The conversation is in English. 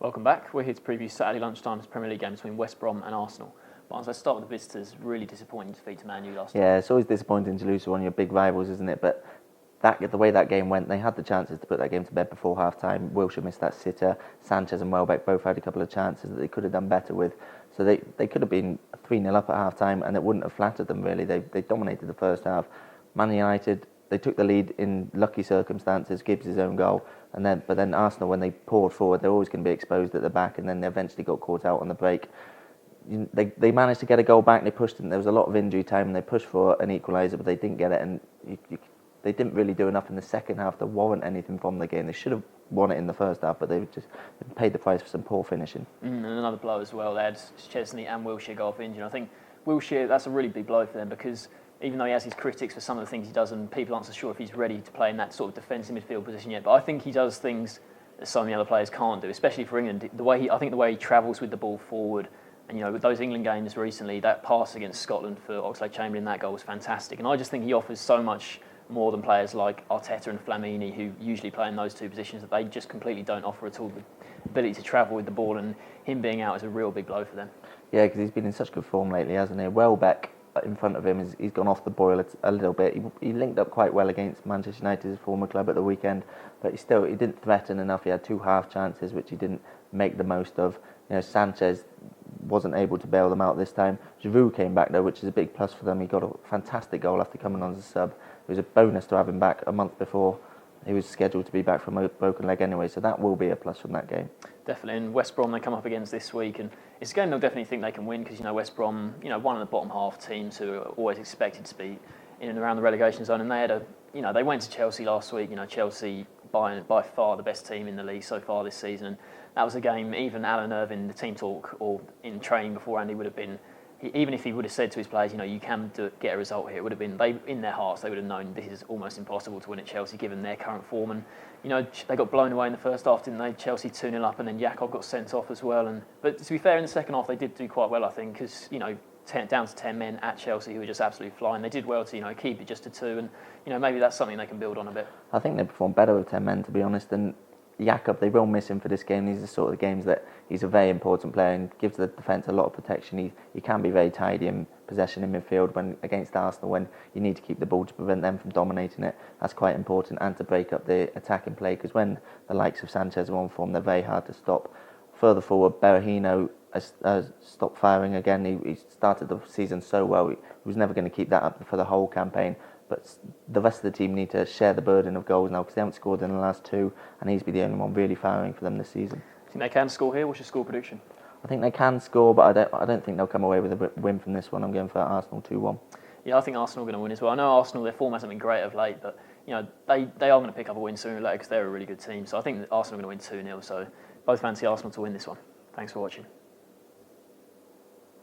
Welcome back. We're here to preview Saturday lunchtime's Premier League game between West Brom and Arsenal. But let's start with the visitors. Really disappointing defeat to Man U last night. Yeah, it's always disappointing to lose to one of your big rivals, isn't it? But the way that game went, they had the chances to put that game to bed before half-time. Wilshere missed that sitter. Sanchez and Welbeck both had a couple of chances that they could have done better with. So they could have been 3-0 up at half-time and it wouldn't have flattered them, really. They dominated the first half. Man United, they took the lead in lucky circumstances, Gibbs' own goal. But then Arsenal, when they poured forward, they're always going to be exposed at the back, and then they eventually got caught out on the break. They managed to get a goal back, and they pushed it. There was a lot of injury time, and they pushed for an equaliser, but they didn't get it, and they didn't really do enough in the second half to warrant anything from the game. They should have won it in the first half, but they paid the price for some poor finishing. And another blow as well. They had Chesney and Wilshere go off injured. I think Wilshere, that's a really big blow for them because even though he has his critics for some of the things he does, and people aren't so sure if he's ready to play in that sort of defensive midfield position yet, but I think he does things that some of the other players can't do, especially for England. I think the way he travels with the ball forward, and with those England games recently, that pass against Scotland for Oxlade-Chamberlain, that goal was fantastic. And I just think he offers so much more than players like Arteta and Flamini, who usually play in those two positions, that they just completely don't offer at all. The ability to travel with the ball, and him being out is a real big blow for them. Yeah, because he's been in such good form lately, hasn't he? Welbeck in front of him, he's gone off the boil a little bit. He linked up quite well against Manchester United, his former club, at the weekend, but he didn't threaten enough. He had 2 half chances which he didn't make the most of. Sanchez wasn't able to bail them out this time. Giroud came back though, which is a big plus for them. He got a fantastic goal after coming on as a sub. It was a bonus to have him back a month before. He was scheduled to be back from a broken leg anyway, so that will be a plus from that game. Definitely, and West Brom they come up against this week, and it's a game they'll definitely think they can win because West Brom, one of the bottom half teams who are always expected to be in and around the relegation zone, and they had they went to Chelsea last week. Chelsea by far the best team in the league so far this season, and that was a game. Even Alan Irvine, the team talk or in training beforehand, he would have been. Even if he would have said to his players, you can get a result here, it would have been, in their hearts, they would have known this is almost impossible to win at Chelsea given their current form. And, they got blown away in the first half, didn't they? Chelsea 2-0 up, and then Jakov got sent off as well. But to be fair, in the second half, they did do quite well, I think, because, down to 10 men at Chelsea who were just absolutely flying. They did well to, keep it just to 2, and, maybe that's something they can build on a bit. I think they performed better with 10 men, to be honest, and Jakov, they will miss him for this game. These are sort of the games that he's a very important player and gives the defence a lot of protection. He can be very tidy in possession in midfield when against Arsenal, when you need to keep the ball to prevent them from dominating it. That's quite important, and to break up the attacking play, because when the likes of Sanchez are on form, they're very hard to stop. Further forward, Berahino has stopped firing again. He started the season so well. He was never going to keep that up for the whole campaign. But the rest of the team need to share the burden of goals now because they haven't scored in the last 2, and he's been the only one really firing for them this season. Think they can score here? What's your score prediction? I think they can score, but I don't think they'll come away with a win from this one. I'm going for Arsenal 2-1. Yeah, I think Arsenal are going to win as well. I know Arsenal, their form hasn't been great of late, but they are going to pick up a win sooner or later because they're a really good team. So I think Arsenal are going to win 2-0. So both fancy Arsenal to win this one. Thanks for watching.